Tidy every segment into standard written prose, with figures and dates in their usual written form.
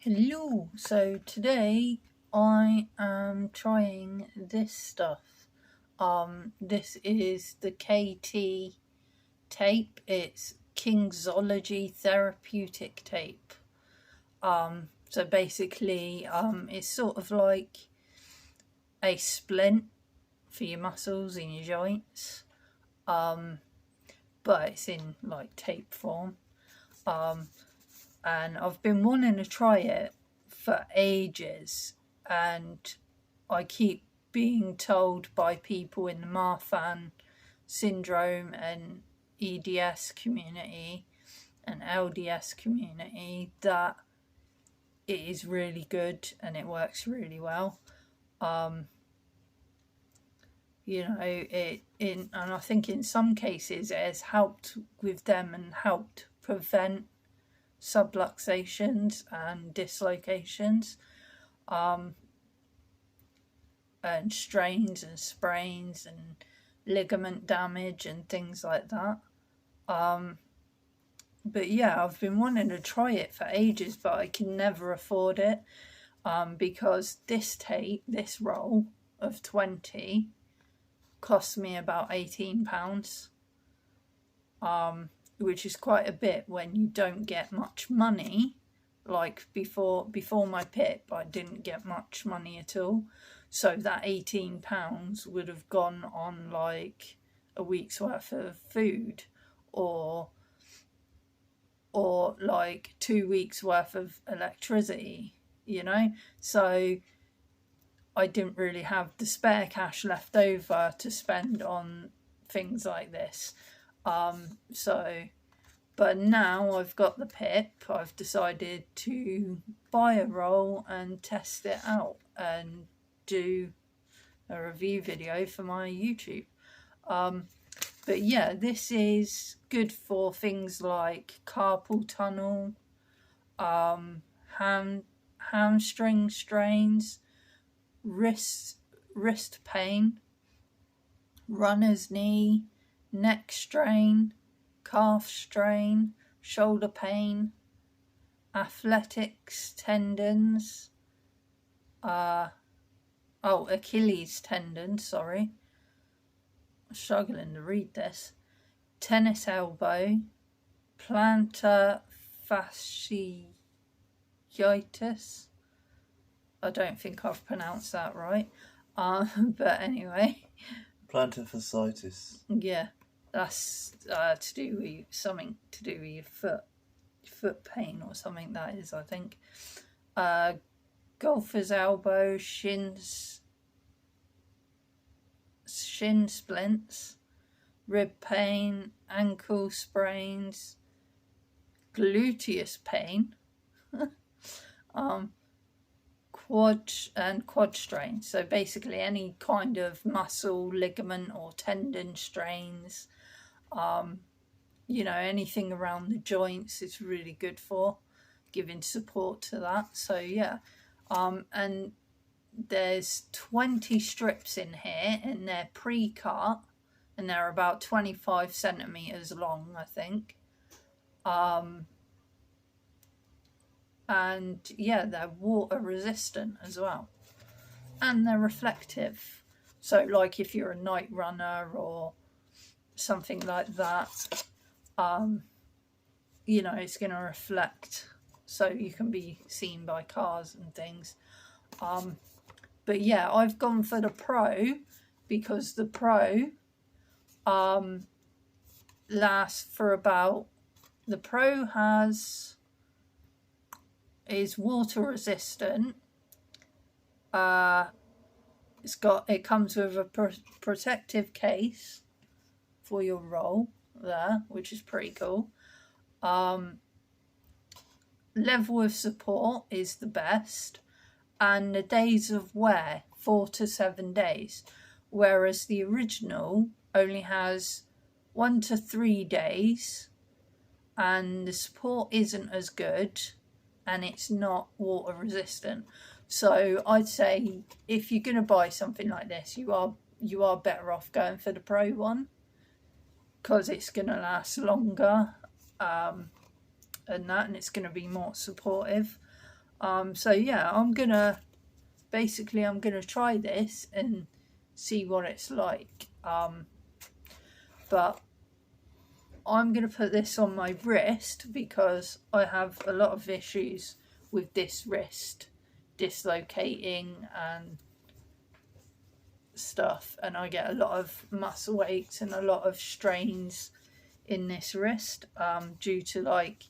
Hello, so today I am trying this stuff. This is the KT tape. It's Kingsology Therapeutic Tape. So basically, it's sort of like a splint for your muscles in your joints, but it's in like tape form. And I've been wanting to try it for ages, and I keep being told by people in the Marfan syndrome and EDS community and LDS community that it is really good and it works really well. And I think in some cases it has helped with them and helped prevent subluxations and dislocations, and strains and sprains and ligament damage and things like that. But yeah, I've been wanting to try it for ages, but I can never afford it, because this roll of 20 cost me about £18, which is quite a bit when you don't get much money. Like before my PIP, I didn't get much money at all, so that £18 would have gone on like a week's worth of food, or like 2 weeks worth of electricity, so I didn't really have the spare cash left over to spend on things like this. But now I've got the PIP, I've decided to buy a roll and test it out and do a review video for my YouTube. But yeah, this is good for things like carpal tunnel, hamstring strains, wrist pain, runner's knee, neck strain, calf strain, shoulder pain, athletics tendons, Achilles tendon, sorry. I'm struggling to read this. Tennis elbow, plantar fasciitis. I don't think I've pronounced that right. But anyway. Plantar fasciitis. Yeah, that's to do with something to do with your foot pain or something, that is, I think. Golfer's elbow, shin splints, rib pain, ankle sprains, gluteus pain, quad strains. So basically any kind of muscle, ligament or tendon strains, anything around the joints is really good for giving support to that. So yeah, and there's 20 strips in here, and they're pre-cut, and they're about 25 centimeters long, I think. And yeah, they're water resistant as well, and they're reflective. So like if you're a night runner or something like that, it's going to reflect, so you can be seen by cars and things. But yeah, I've gone for the Pro because the Pro lasts for about, the Pro is water resistant. It comes with a protective case for your roll there, which is pretty cool. Level of support is the best, and the days of wear 4 to 7 days, whereas the original only has 1 to 3 days, and the support isn't as good, and it's not water resistant. So I'd say if you're going to buy something like this, you are better off going for the Pro one, because it's going to last longer, and it's going to be more supportive. So yeah, I'm gonna try this and see what it's like. But I'm gonna put this on my wrist because I have a lot of issues with this wrist dislocating and stuff, and I get a lot of muscle aches and a lot of strains in this wrist due to like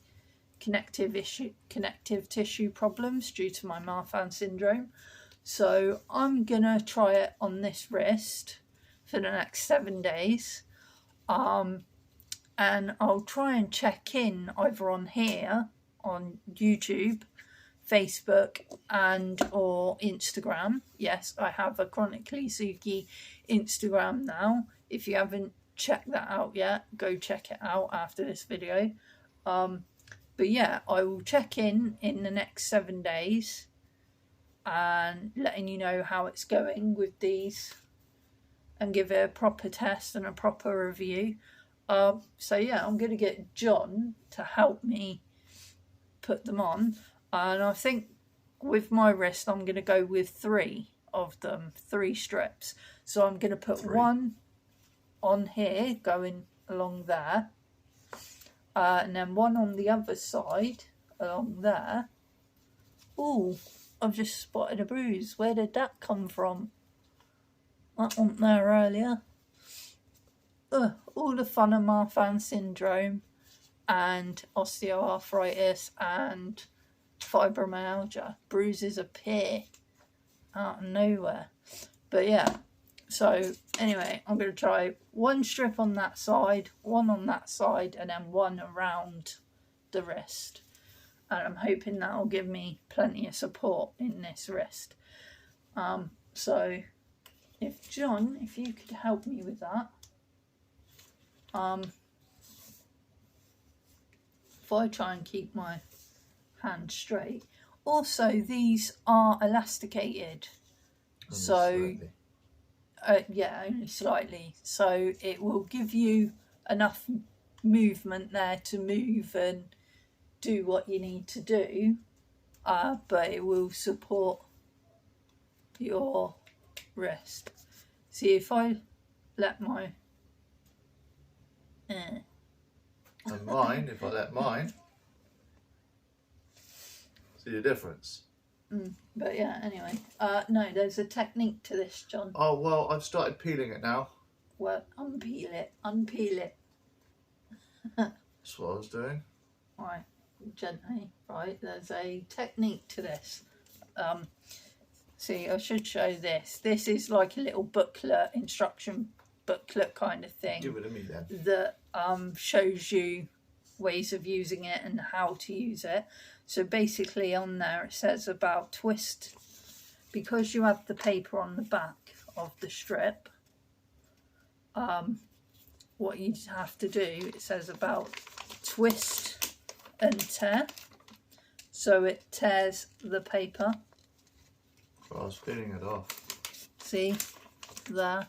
connective tissue problems due to my Marfan syndrome. So I'm gonna try it on this wrist for the next 7 days, and I'll try and check in either on here on YouTube, Facebook and or Instagram. Yes, I have a Chronically Suki Instagram now. If you haven't checked that out yet, go check it out after this video. But yeah, I will check in the next 7 days and letting you know how it's going with these and give it a proper test and a proper review. So yeah, I'm going to get John to help me put them on. And I think with my wrist, I'm going to go with 3 of them, 3 strips. So I'm going to put 1 on here going along there. And then 1 on the other side along there. Ooh, I've just spotted a bruise. Where did that come from? That wasn't there earlier. All the fun of Marfan syndrome and osteoarthritis and fibromyalgia. Bruises appear out of nowhere. But yeah, so anyway, I'm going to try 1 strip on that side, 1 on that side, and then 1 around the wrist. And I'm hoping that will give me plenty of support in this wrist. So if John, if you could help me with that. If I try and keep my hand straight. Also, these are elasticated. So yeah, only slightly. So it will give you enough movement there to move and do what you need to do, but it will support your wrist. See, if I let my and mine, if I let mine, see the difference. But yeah, anyway, no, there's a technique to this, John. Oh well, I've started peeling it now. Well, unpeel it. That's what I was doing. Right, gently. Right, there's a technique to this. See, I should show this. This is like a little booklet, instruction booklet kind of thing. Give it to me then. That shows you ways of using it and how to use it. So basically on there it says about twist, because you have the paper on the back of the strip, what you have to do, it says about twist and tear. So it tears the paper. Well, I was peeling it off. See, there,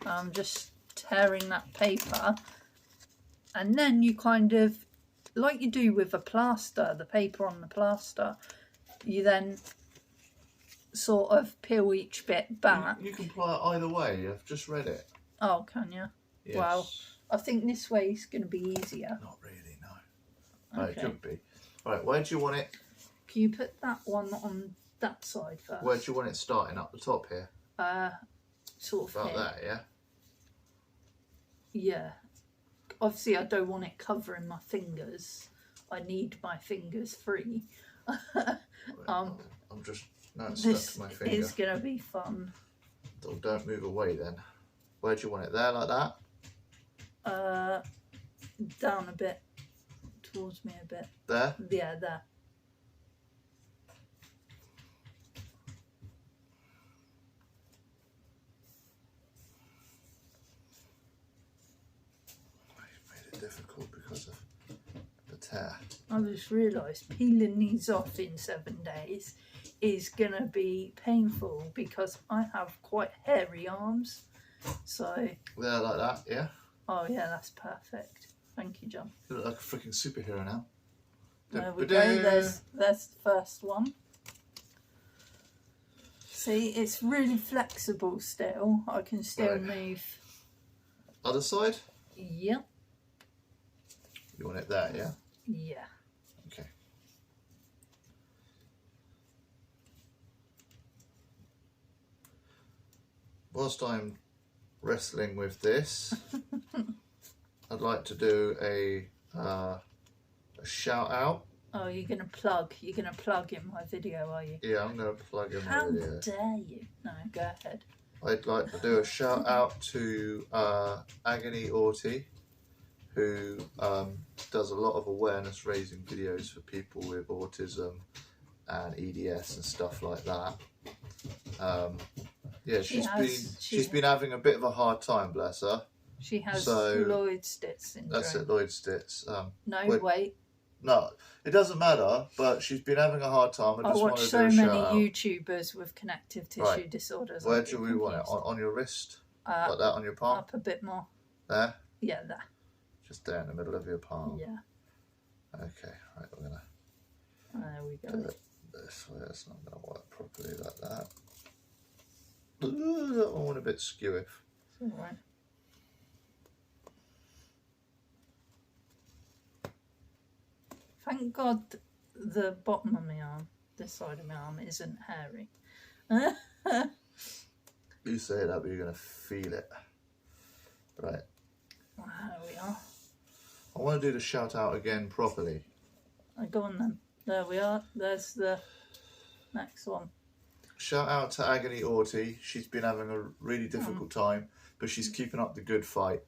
I'm just tearing that paper. And then you kind of, like you do with a plaster, the paper on the plaster, you then sort of peel each bit back. You can apply it either way. I've just read it. Oh, can you? Yes. Well, I think this way is going to be easier. Not really, no. Okay. It could be. Right, where do you want it? Can you put that one on that side first? Where do you want it starting? Up the top here? Sort of About here. that, yeah? Yeah. Obviously, I don't want it covering my fingers. I need my fingers free. I'm just, no, it's This stuck to my finger. is going to be fun. Oh, don't move away then. Where do you want it? There, like that? Down a bit. Towards me a bit. There? Yeah, there. Difficult because of the tear. I just realised peeling these off in 7 days is going to be painful because I have quite hairy arms. So, There, like that, yeah? oh yeah, that's perfect. Thank you, John. You look like a freaking superhero now. There we go. There's the first one. See, it's really flexible still. I can still Right. move. Other side? Yep. You want it there, yeah? Yeah. Okay. Whilst I'm wrestling with this, I'd like to do a shout out. Oh, you're gonna plug. You're gonna plug in my video, are you? Yeah, I'm going to plug in my How video. dare you? No, go ahead. I'd like to do a shout out to Agony Orty, who does a lot of awareness raising videos for people with autism and EDS and stuff like that. Yeah, she's been having a bit of a hard time, bless her. She has So, Lloyd-Stitz syndrome. That's it, Lloyd-Stitz. No, wait. wait. No, it doesn't matter, but she's been having a hard time. I I just want watch to so do a many shout out. YouTubers with connective tissue Right. disorders. Where I do get we want it? confused. On your wrist? Uh, Like that on your palm? Up a bit more. There? Yeah, there. Just there in the middle of your palm. Yeah. Okay, right, we're going There we to go. do it this way. It's not going to work properly like that. Ooh, that one went a bit skewy. It's all right. Thank God the bottom of my arm, this side of my arm, isn't hairy. You say that, but you're going to feel it. Right. There we are. I want to do the shout out again properly. Go on then. There we are. There's the next one. Shout out to Agony Orty. She's been having a really difficult time, but she's keeping up the good fight.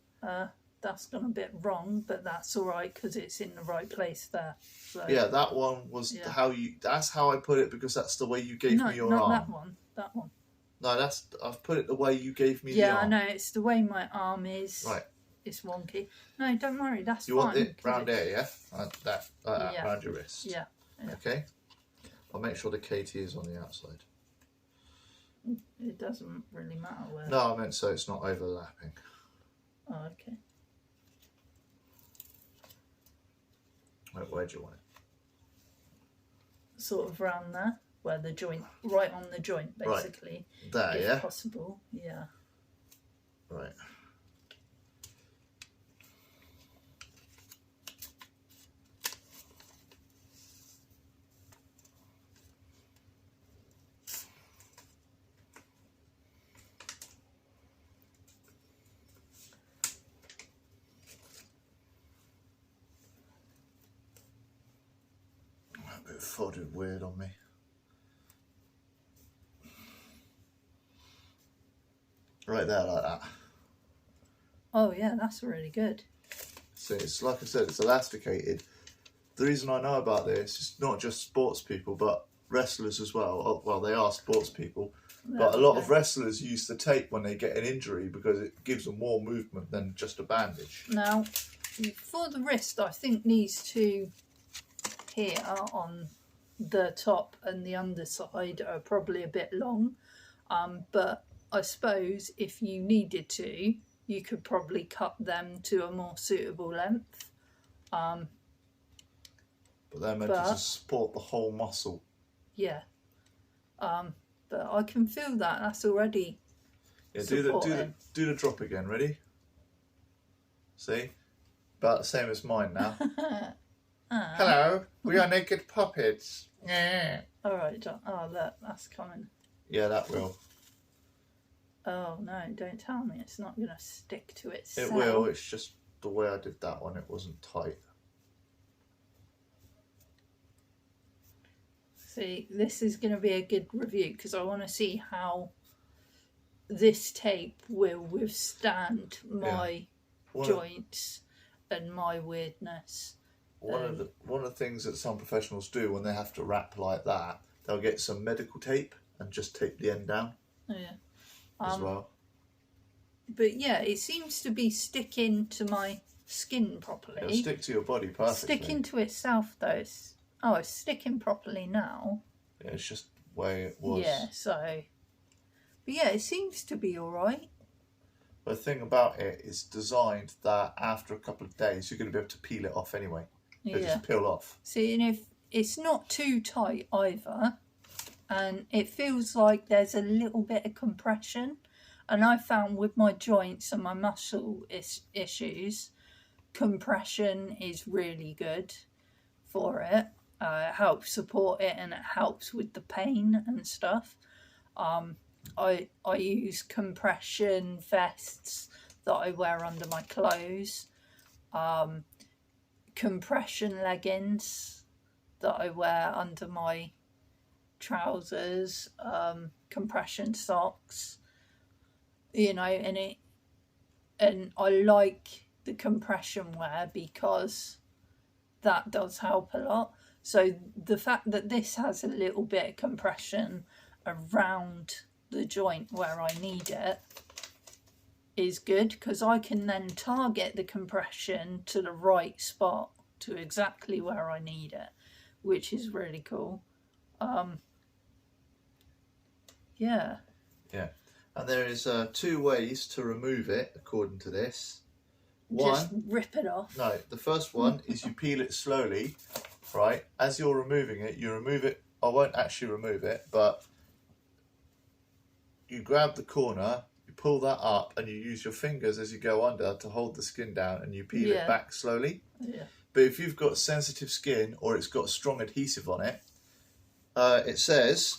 That's gone a bit wrong, but that's all right because it's in the right place there. So, Yeah, that one was Yeah. how you. That's how I put it because that's the way you gave no, me your not arm. that one. That one. No, I've put it the way you gave me the Yeah, I arm. know. It's the way my arm is. Right. It's wonky. No, don't worry. That's You fine. want it 'cause round it- there, yeah? Like that, Yeah. round your wrist. Yeah. Yeah. Okay. I'll make sure the KT is on the outside. It doesn't really matter where. No, I meant so it's not overlapping. Oh, okay. Where do you want it? Sort of round there, where the joint, right on the joint, Right. basically, There, if yeah? possible. Yeah. Right. A bit folded weird on me. Right there, like that. Oh yeah, that's really good. So it's like I said, it's elasticated. The reason I know about this is not just sports people, but wrestlers as well. Oh, well, they are sports people, but a lot of wrestlers use the tape when they get an injury because it gives them more movement than just a bandage. Now, for the wrist, I think these two here on the top and the underside are probably a bit long, but I suppose if you needed to, you could probably cut them to a more suitable length. But they're meant to support the whole muscle. Yeah. But I can feel that. That's already Yeah, supporting. do the drop again. Ready? See, about the same as mine now. Hello, we are naked puppets. Yeah. All right, John. Oh, look, that's coming. Yeah, that will. Oh no! Don't tell me it's not going to stick to itself. It will. It's just the way I did that one. It wasn't tight. See, this is going to be a good review because I want to see how this tape will withstand my One of- joints and my weirdness. One of the things that some professionals do when they have to wrap like that, they'll get some medical tape and just tape the end down Yeah. as well. But yeah, it seems to be sticking to my skin properly. It'll stick to your body perfectly. Sticking to itself though. It's sticking properly now. Yeah, it's just the way it was. Yeah, so. But yeah, it seems to be alright. The thing about it is designed that after a couple of days, you're going to be able to peel it off anyway. It'll Yeah. just peel off. See, and if it's not too tight either, and it feels like there's a little bit of compression. And I found with my joints and my muscle issues, compression is really good for it. It helps support it, and it helps with the pain and stuff. I use compression vests that I wear under my clothes, compression leggings that I wear under my trousers, compression socks, you know, and I like the compression wear because that does help a lot. So the fact that this has a little bit of compression around the joint where I need it is good, because I can then target the compression to the right spot, to exactly where I need it, which is really cool. Yeah. And there is 2 ways to remove it according to this. Just rip it off. No, the first one is you peel it slowly, right? As you're removing it, you remove it. I won't actually remove it, but you grab the corner, you pull that up, and you use your fingers as you go under to hold the skin down, and you peel it back slowly. Yeah. But if you've got sensitive skin or it's got strong adhesive on it, it says,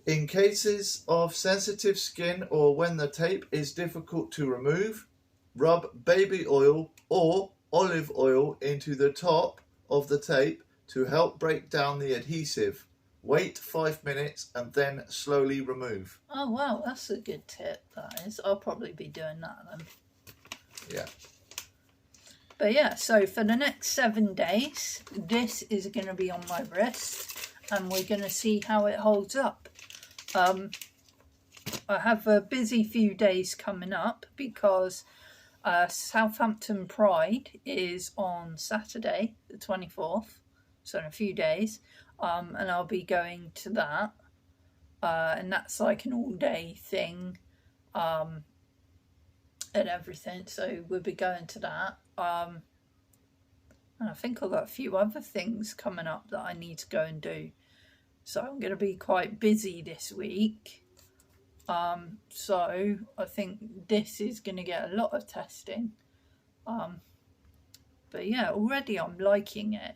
in cases of sensitive skin or when the tape is difficult to remove, rub baby oil or olive oil into the top of the tape to help break down the adhesive. Wait 5 minutes and then slowly remove. Oh wow, that's a good tip, that is. I'll probably be doing that then. Yeah. But yeah, so for the next 7 days, this is going to be on my wrist, and we're going to see how it holds up. I have a busy few days coming up because Southampton Pride is on Saturday, the 24th, so in a few days, and I'll be going to that, and that's like an all-day thing, and everything, so we'll be going to that. And I think I've got a few other things coming up that I need to go and do. So I'm going to be quite busy this week. So I think this is going to get a lot of testing. But yeah, already I'm liking it.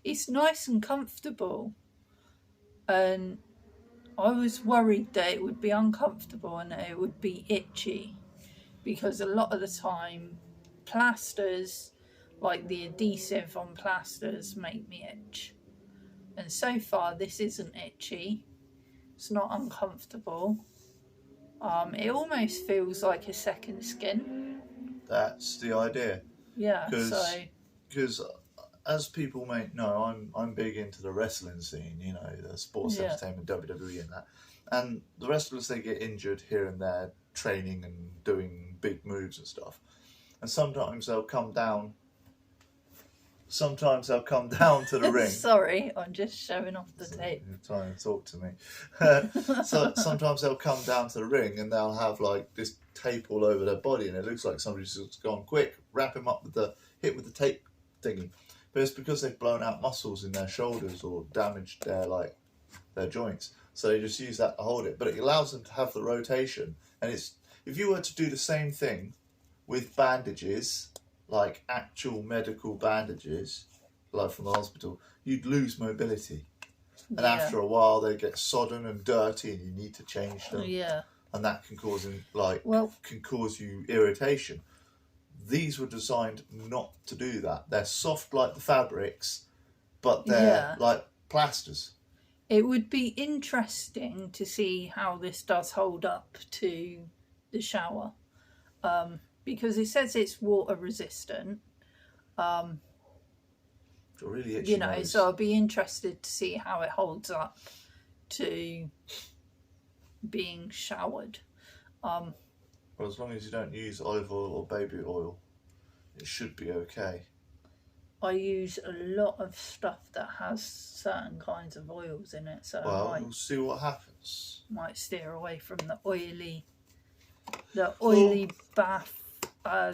It's nice and comfortable. And I was worried that it would be uncomfortable and that it would be itchy. Because a lot of the time, plasters, like the adhesive on plasters, make me itch. And so far, this isn't itchy. It's not uncomfortable. It almost feels like a second skin. That's the idea. Yeah, because as people may know, I'm big into the wrestling scene, you know, the sports entertainment, WWE and that. And the wrestlers, they get injured here and there, training and doing big moves and stuff. And sometimes they'll come down to the ring. Sorry, I'm just showing off the tape. You're trying to talk to me. So sometimes they'll come down to the ring and they'll have like this tape all over their body, and it looks like somebody's just gone, quick, wrap him up with the tape thingy. But it's because they've blown out muscles in their shoulders or damaged their joints. So they just use that to hold it. But it allows them to have the rotation. And if you were to do the same thing with bandages, like actual medical bandages, like from the hospital, you'd lose mobility. And after a while, they get sodden and dirty, and you need to change them. Yeah. And that can cause you irritation. These were designed not to do that. They're soft like the fabrics, but they're like plasters. It would be interesting to see how this does hold up to the shower, because it says it's water resistant. Really itchy, you know, so I'll be interested to see how it holds up to being showered. Well, as long as you don't use olive oil or baby oil, it should be okay. I use a lot of stuff that has certain kinds of oils in it, so we'll see what happens. Might steer away from the oily bath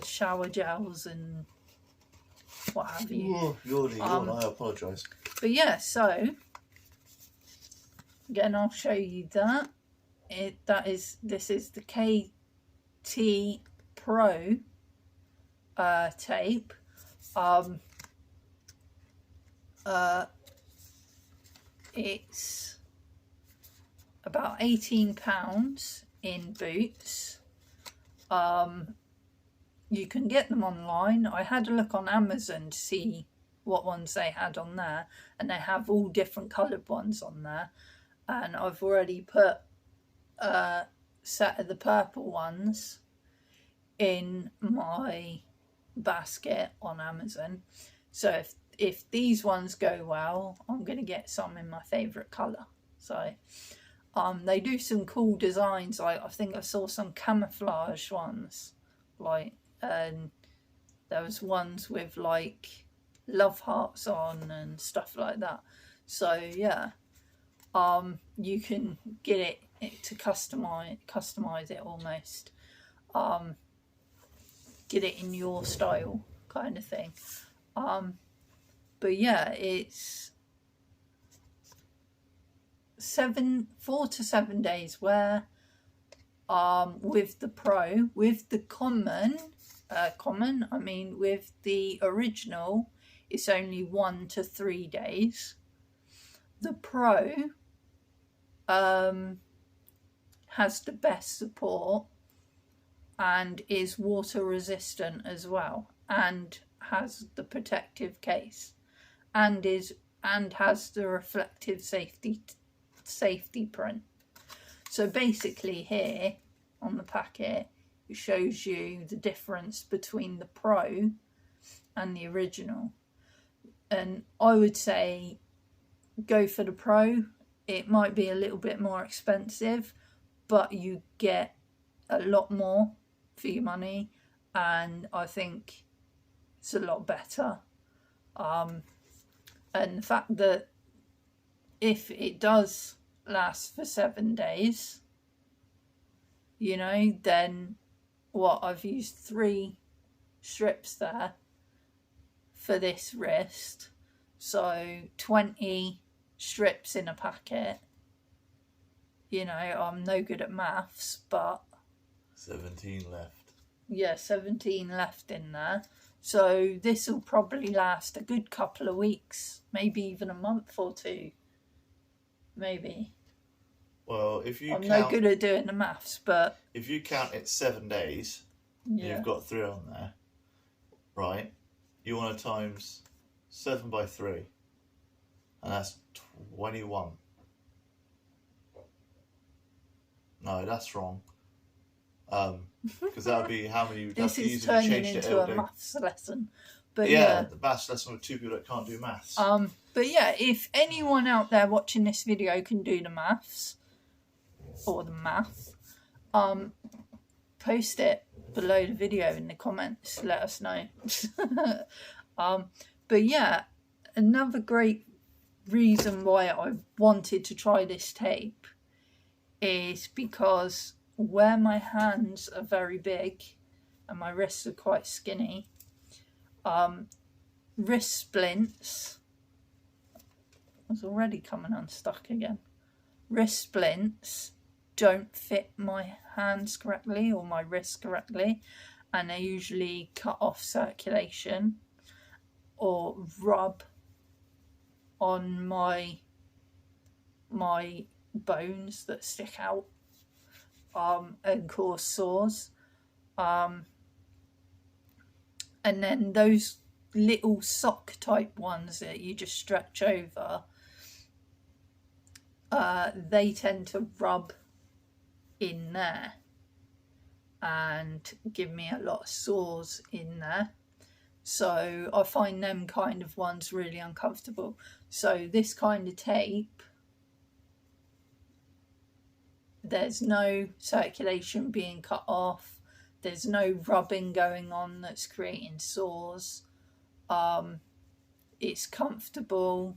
shower gels and what have you. You're I apologise. But yeah, so again, I'll show you that. This is the KT Pro tape. It's about £18 in Boots. You can get them online. I had a look on Amazon to see what ones they had on there, and they have all different coloured ones on there, and I've already put a set of the purple ones in my basket on Amazon. So if these ones go well, I'm going to get some in my favourite colour. So they do some cool designs. Like, I think I saw some camouflage ones, like, and there was ones with like love hearts on and stuff like that. So yeah, you can get it to customize it almost, get it in your style kind of thing. But yeah, it's 4 to 7 days wear. With the Pro, with the common, with the original, it's only 1 to 3 days. The Pro has the best support and is water resistant as well, and has the protective case, and has the reflective safety print. So basically here on the packet, it shows you the difference between the Pro and the original. And I would say go for the Pro. It might be a little bit more expensive, but you get a lot more for your money, and I think it's a lot better. And the fact that if it does last for 7 days, then I've used 3 strips there for this wrist, so 20 strips in a packet. I'm no good at maths, but 17 left. Yeah, 17 left in there. So this will probably last a good couple of weeks, maybe even a month or 2, maybe. Well, if you I'm no good at doing the maths, but if you count it 7 days, you've got 3 on there, right? You want to times 7 by 3, and that's 21. No, that's wrong. Because that would be how many you'd have this to is use turning if you changed into it a maths lesson. But the maths lesson with 2 people that can't do maths. But yeah, if anyone out there watching this video can do the maths or the math, post it below the video in the comments. Let us know. But yeah, another great reason why I wanted to try this tape is because where my hands are very big and my wrists are quite skinny, wrist splints, I was already coming unstuck again, wrist splints don't fit my hands correctly or my wrists correctly, and they usually cut off circulation or rub on my bones that stick out, and cause sores. And then those little sock type ones that you just stretch over, they tend to rub in there and give me a lot of sores in there. So I find them kind of ones really uncomfortable. So this kind of tape, there's no circulation being cut off, there's no rubbing going on that's creating sores. It's comfortable,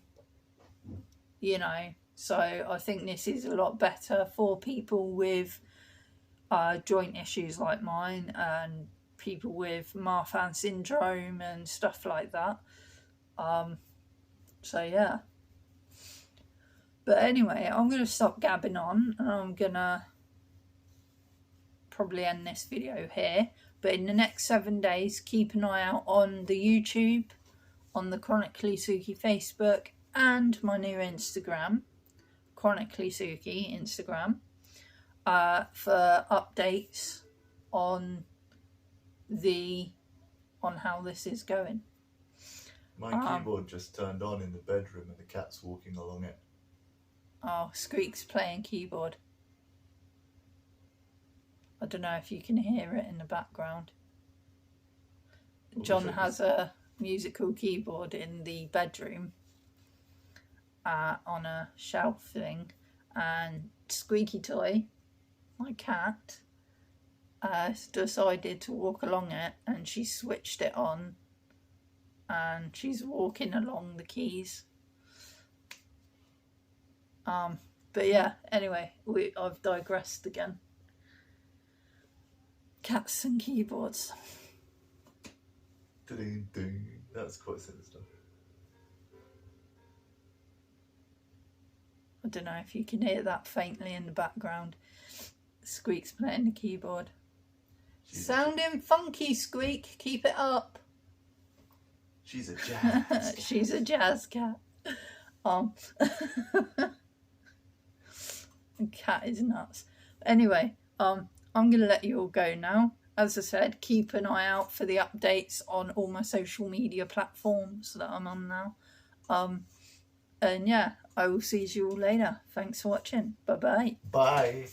so I think this is a lot better for people with joint issues like mine, and people with Marfan syndrome and stuff like that. So yeah, But anyway, I'm going to stop gabbing on, and I'm going to probably end this video here. But in the next 7 days, keep an eye out on the YouTube, on the Chronically Suki Facebook, and my new Instagram, Chronically Suki Instagram, for updates on how this is going. My keyboard just turned on in the bedroom and the cat's walking along it. Oh, Squeak's playing keyboard. I don't know if you can hear it in the background. John has a musical keyboard in the bedroom on a shelf thing, and Squeaky Toy, my cat, decided to walk along it, and she switched it on and she's walking along the keys. But yeah, anyway, I've digressed again. Cats and keyboards. That's quite sinister. I don't know if you can hear that faintly in the background. Squeak's playing the keyboard. Sounding funky, Squeak. Keep it up. She's a jazz cat. She's a jazz cat. The cat is nuts. Anyway, I'm going to let you all go now. As I said, keep an eye out for the updates on all my social media platforms that I'm on now. And yeah, I will see you all later. Thanks for watching. Bye-bye. Bye.